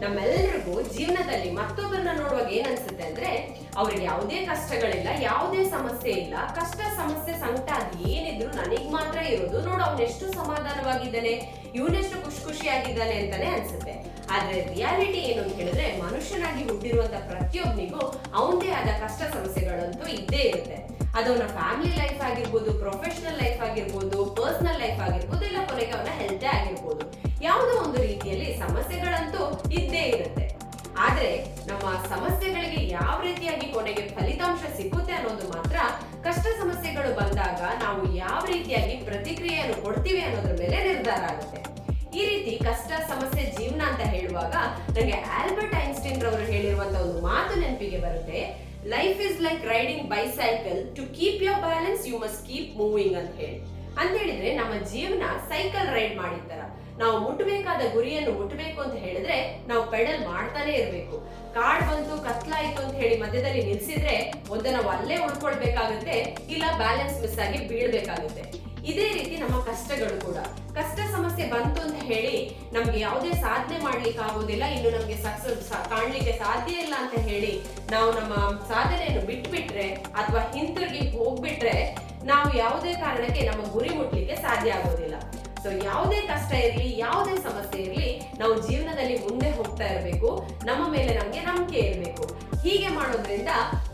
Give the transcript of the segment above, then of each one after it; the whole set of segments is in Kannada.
ನಮ್ಮೆಲ್ಲರಿಗೂ ಜೀವನದಲ್ಲಿ ಮತ್ತೊಬ್ಬರನ್ನ ನೋಡುವಾಗ ಏನ್ ಅನ್ಸುತ್ತೆ ಅಂದ್ರೆ ಅವ್ರಿಗೆ ಯಾವುದೇ ಕಷ್ಟಗಳಿಲ್ಲ, ಯಾವುದೇ ಸಮಸ್ಯೆ ಇಲ್ಲ, ಕಷ್ಟ ಸಮಸ್ಯೆ ಸಂಕಟ ಅದು ಏನಿದ್ರು ನನಗ್ ಮಾತ್ರ ಇರೋದು, ನೋಡು ಅವನೆಷ್ಟು ಸಮಾಧಾನವಾಗಿದ್ದಾನೆ, ಇವನೆಷ್ಟು ಖುಷಿಯಾಗಿದ್ದಾನೆ ಅಂತಾನೆ ಅನ್ಸುತ್ತೆ. ಆದ್ರೆ ರಿಯಾಲಿಟಿ ಏನು ಅಂತ ಹೇಳಿದ್ರೆ ಮನುಷ್ಯನಾಗಿ ಹುಟ್ಟಿರುವಂತ ಪ್ರತಿಯೊಬ್ಬನಿಗೂ ಅವನದೇ ಆದ ಕಷ್ಟ ಸಮಸ್ಯೆಗಳಂತೂ ಇದ್ದೇ ಇರುತ್ತೆ. ಅದವನ ಫ್ಯಾಮಿಲಿ ಲೈಫ್ ಆಗಿರ್ಬೋದು, ಪ್ರೊಫೆಷನಲ್ ಲೈಫ್ ಆಗಿರ್ಬೋದು, ಪರ್ಸನಲ್ ಲೈಫ್ ಆಗಿರ್ಬೋದು, ಇಲ್ಲ ಕೊನೆಗೆ ಅವನ ಹೆಲ್ತ್ ಆಗಿರ್ಬೋದು, ಯಾವುದೋ ಒಂದು ರೀತಿಯಲ್ಲಿ ಸಮಸ್ಯೆಗಳಂತೂ ಇದ್ದೇ ಇರುತ್ತೆ. ಆದ್ರೆ ನಮ್ಮ ಸಮಸ್ಯೆಗಳಿಗೆ ಯಾವ ರೀತಿಯಾಗಿ ಕೊನೆಗೆ ಫಲಿತಾಂಶ ಸಿಗುತ್ತೆ ಅನ್ನೋದು ಮಾತ್ರ ಕಷ್ಟ ಸಮಸ್ಯೆಗಳು ಬಂದಾಗ ನಾವು ಯಾವ ರೀತಿಯಾಗಿ ಪ್ರತಿಕ್ರಿಯೆಯನ್ನು ಕೊಡ್ತೀವಿ ಅನ್ನೋದ್ರ ಮೇಲೆ ನಿರ್ಧಾರ ಆಗುತ್ತೆ. ಈ ರೀತಿ ಕಷ್ಟ ಸಮಸ್ಯೆ ಜೀವನ ಅಂತ ಹೇಳುವಾಗ ನನಗೆ ಆಲ್ಬರ್ಟ್ ಐನ್ಸ್ಟೈನ್ ರವರು ಹೇಳಿರುವಂತ ಒಂದು ಮಾತು ನೆನಪಿಗೆ ಬರುತ್ತೆ. Life is like riding bicycle, to keep your balance you must keep moving ಅಂತ ಹೇಳಿದ್ರೆ ನಮ್ಮ ಜೀವನ ಸೈಕಲ್ ರೈಡ್ ಮಾಡಿರ್ತಾರ. ನಾವು ಮುಟ್ಟಬೇಕಾದ ಗುರಿಯನ್ನು ಮುಟ್ಟಬೇಕು ಅಂತ ಹೇಳಿದ್ರೆ ನಾವು ಪೆಡಲ್ ಮಾಡ್ತಾನೆ ಇರ್ಬೇಕು. ಕಾಡ್ ಬಂತು ಕತ್ಲಾಯ್ತು ಅಂತ ಹೇಳಿ ಮಧ್ಯದಲ್ಲಿ ನಿಲ್ಸಿದ್ರೆ ಒಂದು ನಾವು ಅಲ್ಲೇ ಉಳ್ಕೊಳ್ಬೇಕಾಗುತ್ತೆ, ಇಲ್ಲ ಬ್ಯಾಲೆನ್ಸ್ ಮಿಸ್ ಆಗಿ ಬೀಳ್ಬೇಕಾಗುತ್ತೆ. ಇದೇ ರೀತಿ ನಮ್ಮ ಕಷ್ಟಗಳು ಕೂಡ, ಕಷ್ಟ ಸಮಸ್ಯೆ ಬಂತು ಅಂತ ಹೇಳಿ ನಮ್ಗೆ ಯಾವುದೇ ಸಾಧನೆ ಮಾಡ್ಲಿಕ್ಕೆ ಆಗೋದಿಲ್ಲ, ಇನ್ನು ನಮ್ಗೆ ಸಕ್ಸಸ್ ಕಾಣ್ಲಿಕ್ಕೆ ಸಾಧ್ಯ ಇಲ್ಲ ಅಂತ ಹೇಳಿ ನಾವು ನಮ್ಮ ಸಾಧನೆಯನ್ನು ಬಿಟ್ಬಿಟ್ರೆ ಅಥವಾ ಹಿಂತಿರುಗಿ ಹೋಗ್ಬಿಟ್ರೆ ನಾವು ಯಾವುದೇ ಕಾರಣಕ್ಕೆ ನಮ್ಮ ಗುರಿ ಮುಟ್ಲಿಕ್ಕೆ ಸಾಧ್ಯ ಆಗೋದಿಲ್ಲ. ಸೊ ಯಾವುದೇ ಕಷ್ಟ ಇರ್ಲಿ, ಯಾವುದೇ ಸಮಸ್ಯೆ ಇರ್ಲಿ, ನಾವು ಜೀವನದಲ್ಲಿ ಮುಂದೆ ಹೋಗ್ತಾ ಇರಬೇಕು, ನಮ್ಮ ಮೇಲೆ ನಮ್ಗೆ ನಂಬಿಕೆ ಇರಬೇಕು. ಹೀಗೆ ಮಾಡೋದ್ರಿಂದ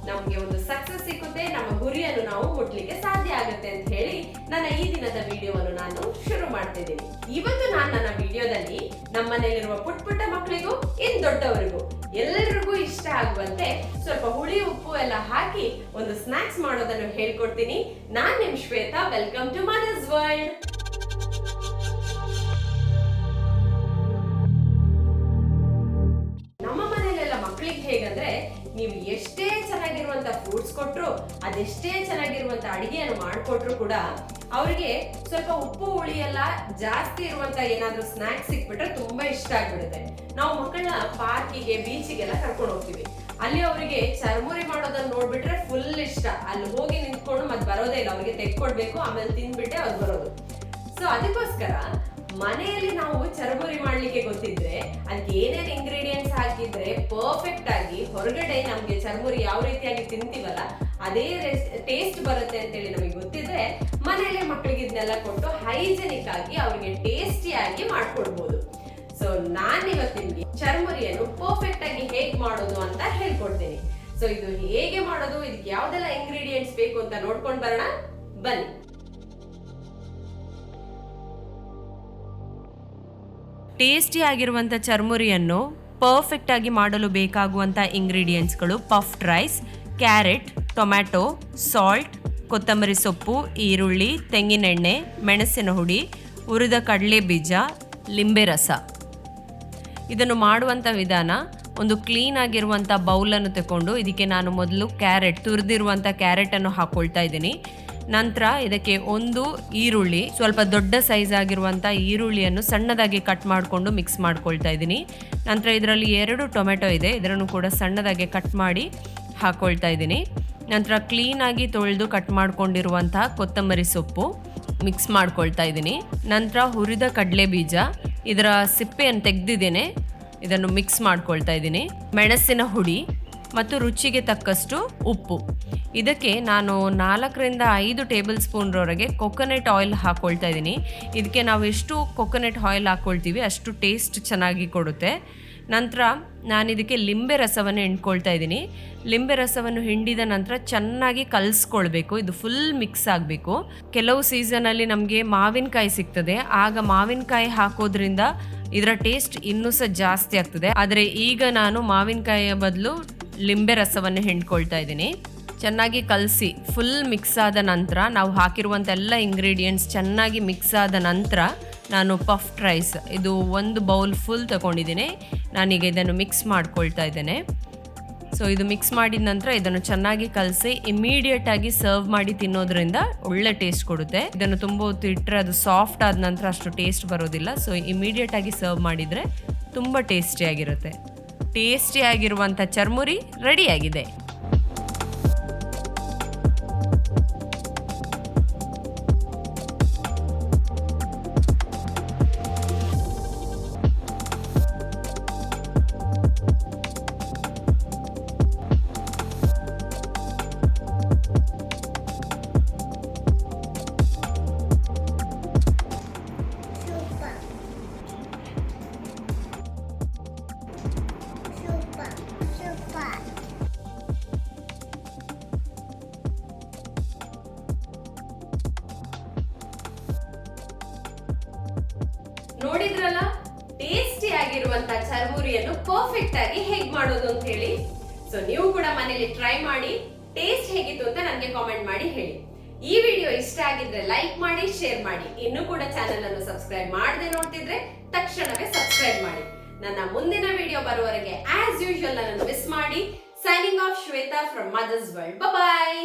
ನಮ್ಗೆ ಒಂದು ಸಕ್ಸಸ್ ಸಿಕ್ಕುತ್ತೆ, ನಮ್ಮ ಗುರಿಯನ್ನು ನಾವು ಮುಟ್ಲಿಕ್ಕೆ ಸಾಧ್ಯ ಆಗುತ್ತೆ ಅಂತ ಹೇಳಿ ನನ್ನ ಈ ದಿನದ ವಿಡಿಯೋವನ್ನು ನಾನು ಶುರು ಮಾಡ್ತಿದ್ದೀನಿ. ಇವತ್ತು ನಾನು ನನ್ನ ವಿಡಿಯೋದಲ್ಲಿ ನಮ್ಮನೇಲಿರುವ ಪುಟ್ಟ ಮಕ್ಕಳಿಗೂ ಇನ್ ದೊಡ್ಡವರಿಗೂ ಎಲ್ಲರಿಗೂ ಇಷ್ಟ ಆಗುವಂತೆ ಸ್ವಲ್ಪ ಹುಳಿ ಉಪ್ಪು ಎಲ್ಲ ಹಾಕಿ ಒಂದು ಸ್ನಾಕ್ಸ್ ಮಾಡೋದನ್ನು ಹೇಳ್ಕೊಡ್ತೀನಿ. ನಾನ್ ನಿಮ್ Shweta, welcome to mother's world. ಹೇಗಂದ್ರೆ ನೀವು ಎಷ್ಟೇ ಚೆನ್ನಾಗಿರುವಂತ ಫ್ರೂಟ್ಸ್ ಕೊಟ್ರು, ಅದೆಷ್ಟೇ ಚೆನ್ನಾಗಿರುವಂತ ಅಡಿಗೆಯನ್ನು ಮಾಡ್ಕೊಟ್ರು ಕೂಡ ಅವರಿಗೆ ಸ್ವಲ್ಪ ಉಪ್ಪು ಹುಳಿ ಎಲ್ಲ ಜಾಸ್ತಿ ಇರುವಂತ ಏನಾದ್ರೂ ಸ್ನಾಕ್ಸ್ ಸಿಕ್ಬಿಟ್ರೆ ತುಂಬಾ ಇಷ್ಟ ಆಗ್ಬಿಡುತ್ತೆ. ನಾವು ಮಕ್ಕಳನ್ನ ಪಾರ್ಕಿಗೆ, ಬೀಚಿಗೆಲ್ಲ ಕರ್ಕೊಂಡು ಹೋಗ್ತೀವಿ. ಅಲ್ಲಿ ಅವರಿಗೆ ಚರ್ಮುರಿ ಮಾಡೋದನ್ನ ನೋಡ್ಬಿಟ್ರೆ ಫುಲ್ ಇಷ್ಟ. ಅಲ್ಲಿ ಹೋಗಿ ನಿಂತ್ಕೊಂಡು ಮತ್ತೆ ಬರೋದೇ ಇಲ್ಲ, ಅವ್ರಿಗೆ ತೆಕ್ಕೊಡ್ಬೇಕು, ಆಮೇಲೆ ತಿಂದ್ಬಿಟ್ಟೆ ಅವ್ರು ಬರೋದು. ಸೊ ಅದಕ್ಕೋಸ್ಕರ ಮನೆಯಲ್ಲಿ ನಾವು ಚರ್ಮುರಿ ಮಾಡ್ಲಿಕ್ಕೆ ಗೊತ್ತಿದ್ರೆ ಅದಕ್ಕೆ ಏನೇನ್ ಇಂಗ್ರೀಡಿಯೆಂಟ್ಸ್ ಹಾಕಿದ್ರೆ ಪರ್ಫೆಕ್ಟ್ ಆಗಿ ಹೊರಗಡೆ ನಮ್ಗೆ ಚರ್ಮುರಿ ಯಾವ ರೀತಿಯಾಗಿ ತಿಂತೀವಲ್ಲ ಅದೇ ಟೇಸ್ಟ್ ಬರುತ್ತೆ ಅಂತೇಳಿ ನಮಗೆ ಗೊತ್ತಿದ್ರೆ ಮನೆಯಲ್ಲೇ ಮಕ್ಕಳಿಗೆ ಇದನ್ನೆಲ್ಲ ಕೊಟ್ಟು ಹೈಜೆನಿಕ್ ಆಗಿ ಅವ್ರಿಗೆ ಟೇಸ್ಟಿಯಾಗಿ ಮಾಡ್ಕೊಡ್ಬೋದು. ಸೊ ನಾನ್ ಇವತ್ತು ನಿಮ್ಗೆ ಚರ್ಮುರಿಯನ್ನು ಪರ್ಫೆಕ್ಟ್ ಆಗಿ ಹೇಗ್ ಮಾಡೋದು ಅಂತ ಹೇಳ್ಕೊಡ್ತೀನಿ. ಸೊ ಇದು ಹೇಗೆ ಮಾಡೋದು, ಇದಕ್ಕೆ ಯಾವ್ದೆಲ್ಲ ಇಂಗ್ರೀಡಿಯೆಂಟ್ಸ್ ಬೇಕು ಅಂತ ನೋಡ್ಕೊಂಡು ಬರೋಣ, ಬನ್ನಿ. ಟೇಸ್ಟಿ ಆಗಿರುವಂಥ ಚರ್ಮುರಿಯನ್ನು ಪರ್ಫೆಕ್ಟ್ ಆಗಿ ಮಾಡಲು ಬೇಕಾಗುವಂಥ ಇಂಗ್ರೀಡಿಯೆಂಟ್ಸ್ಗಳು: puffed rice, carrot, tomato, salt, ಕೊತ್ತಂಬರಿ ಸೊಪ್ಪು, ಈರುಳ್ಳಿ, ತೆಂಗಿನೆಣ್ಣೆ, ಮೆಣಸಿನ ಹುಡಿ, ಹುರಿದ ಕಡಲೆ ಬೀಜ, ಲಿಂಬೆ ರಸ. ಇದನ್ನು ಮಾಡುವಂಥ ವಿಧಾನ: ಒಂದು ಕ್ಲೀನ್ ಆಗಿರುವಂಥ ಬೌಲನ್ನು ತಗೊಂಡು ಇದಕ್ಕೆ ನಾನು ಮೊದಲು ತುರಿದಿರುವಂಥ ಕ್ಯಾರೆಟನ್ನು ಹಾಕ್ಕೊಳ್ತಾ ಇದ್ದೀನಿ. ನಂತರ ಇದಕ್ಕೆ ಒಂದು ಈರುಳ್ಳಿ, ಸ್ವಲ್ಪ ದೊಡ್ಡ ಸೈಜ್ ಆಗಿರುವಂಥ ಈರುಳ್ಳಿಯನ್ನು ಸಣ್ಣದಾಗಿ ಕಟ್ ಮಾಡಿಕೊಂಡು ಮಿಕ್ಸ್ ಮಾಡ್ಕೊಳ್ತಾ ಇದ್ದೀನಿ. ನಂತರ ಇದರಲ್ಲಿ 2 ಟೊಮೆಟೊ ಇದೆ, ಇದನ್ನು ಕೂಡ ಸಣ್ಣದಾಗಿ ಕಟ್ ಮಾಡಿ ಹಾಕ್ಕೊಳ್ತಾ ಇದ್ದೀನಿ. ನಂತರ ಕ್ಲೀನಾಗಿ ತೊಳೆದು ಕಟ್ ಮಾಡ್ಕೊಂಡಿರುವಂತಹ ಕೊತ್ತಂಬರಿ ಸೊಪ್ಪು ಮಿಕ್ಸ್ ಮಾಡ್ಕೊಳ್ತಾ ಇದ್ದೀನಿ. ನಂತರ ಹುರಿದ ಕಡಲೆ ಬೀಜ, ಇದರ ಸಿಪ್ಪೆಯನ್ನು ತೆಗೆದಿದ್ದೇನೆ, ಇದನ್ನು ಮಿಕ್ಸ್ ಮಾಡ್ಕೊಳ್ತಾ ಇದ್ದೀನಿ. ಮೆಣಸಿನ ಹುಡಿ ಮತ್ತು ರುಚಿಗೆ ತಕ್ಕಷ್ಟು ಉಪ್ಪು. ಇದಕ್ಕೆ ನಾನು 4-5 ಟೇಬಲ್ ಸ್ಪೂನ್ವರೆಗೆ ಕೊಕೊನಟ್ ಆಯಿಲ್ ಹಾಕ್ಕೊಳ್ತಾ ಇದ್ದೀನಿ. ಇದಕ್ಕೆ ನಾವು ಎಷ್ಟು ಕೊಕೊನಟ್ ಆಯಿಲ್ ಹಾಕ್ಕೊಳ್ತೀವಿ ಅಷ್ಟು ಟೇಸ್ಟ್ ಚೆನ್ನಾಗಿ ಕೊಡುತ್ತೆ. ನಂತರ ನಾನು ಇದಕ್ಕೆ ಲಿಂಬೆ ರಸವನ್ನು ಹಿಂಡ್ಕೊಳ್ತಾ ಇದ್ದೀನಿ. ಲಿಂಬೆ ರಸವನ್ನು ಹಿಂಡಿದ ನಂತರ ಚೆನ್ನಾಗಿ ಕಲಿಸ್ಕೊಳ್ಬೇಕು, ಇದು ಫುಲ್ ಮಿಕ್ಸ್ ಆಗಬೇಕು. ಕೆಲವು ಸೀಸನಲ್ಲಿ ನಮಗೆ ಮಾವಿನಕಾಯಿ ಸಿಗ್ತದೆ, ಆಗ ಮಾವಿನಕಾಯಿ ಹಾಕೋದ್ರಿಂದ ಇದರ ಟೇಸ್ಟ್ ಇನ್ನೂ ಸಹ ಜಾಸ್ತಿ ಆಗ್ತದೆ. ಆದರೆ ಈಗ ನಾನು ಮಾವಿನಕಾಯಿಯ ಬದಲು ಲಿಂಬೆ ರಸವನ್ನು ಹಿಂಡ್ಕೊಳ್ತಾ ಇದ್ದೀನಿ. ಚೆನ್ನಾಗಿ ಕಲಸಿ ಫುಲ್ ಮಿಕ್ಸ್ ಆದ ನಂತರ ನಾವು ಹಾಕಿರುವಂಥ ಎಲ್ಲ ಇಂಗ್ರೀಡಿಯೆಂಟ್ಸ್ ಚೆನ್ನಾಗಿ ಮಿಕ್ಸ್ ಆದ ನಂತರ ನಾನು ಪಫ್ಡ್ ರೈಸ್, ಇದು 1 ಬೌಲ್ ಫುಲ್ ತಗೊಂಡಿದ್ದೀನಿ. ನಾನೀಗ ಇದನ್ನು ಮಿಕ್ಸ್ ಮಾಡ್ಕೊಳ್ತಾ ಇದ್ದೇನೆ. ಸೊ ಇದು ಮಿಕ್ಸ್ ಮಾಡಿದ ನಂತರ ಇದನ್ನು ಚೆನ್ನಾಗಿ ಕಲಸಿ ಇಮಿಡಿಯೇಟ್ ಆಗಿ ಸರ್ವ್ ಮಾಡಿ ತಿನ್ನೋದ್ರಿಂದ ಒಳ್ಳೆ ಟೇಸ್ಟ್ ಕೊಡುತ್ತೆ. ಇದನ್ನು ತುಂಬ ಹೊತ್ತು ಇಟ್ಟರೆ ಅದು ಸಾಫ್ಟ್ ಆದ ನಂತರ ಅಷ್ಟು ಟೇಸ್ಟ್ ಬರೋದಿಲ್ಲ. ಸೊ ಇಮಿಡಿಯೇಟ್ ಆಗಿ ಸರ್ವ್ ಮಾಡಿದರೆ ತುಂಬ ಟೇಸ್ಟಿಯಾಗಿರುತ್ತೆ. ಟೇಸ್ಟಿಯಾಗಿರುವಂಥ ಚರ್ಮುರಿ ರೆಡಿಯಾಗಿದೆ. ನೋಡಿದ್ರಲ್ಲ ಟೇಸ್ಟಿ ಆಗಿರುವಂತ ಚರ್ಮುರಿಯನ್ನು ಪರ್ಫೆಕ್ಟ್ ಆಗಿ ಹೇಗ್ ಮಾಡೋದು ಅಂತ ಹೇಳಿ. ಸೊ ನೀವು ಕೂಡ ಮನೇಲಿ ಟ್ರೈ ಮಾಡಿ ಟೇಸ್ಟ್ ಹೇಗಿತ್ತು ಅಂತ ನನಗೆ ಕಾಮೆಂಟ್ ಮಾಡಿ ಹೇಳಿ. ಈ ವಿಡಿಯೋ ಇಷ್ಟ ಆಗಿದ್ರೆ ಲೈಕ್ ಮಾಡಿ, ಶೇರ್ ಮಾಡಿ. ಇನ್ನೂ ಕೂಡ ಚಾನೆಲ್ ಅನ್ನು ಸಬ್ಸ್ಕ್ರೈಬ್ ಮಾಡದೆ ನೋಡ್ತಿದ್ರೆ ತಕ್ಷಣವೇ ಸಬ್ಸ್ಕ್ರೈಬ್ ಮಾಡಿ. ನನ್ನ ಮುಂದಿನ ವಿಡಿಯೋ ಬರುವವರೆಗೆ ಆಸ್ ಯೂಶುವಲ್ ನನ್ನನ್ನು ಮಿಸ್ ಮಾಡಿ. Signing off Shweta from mother's world. Bye.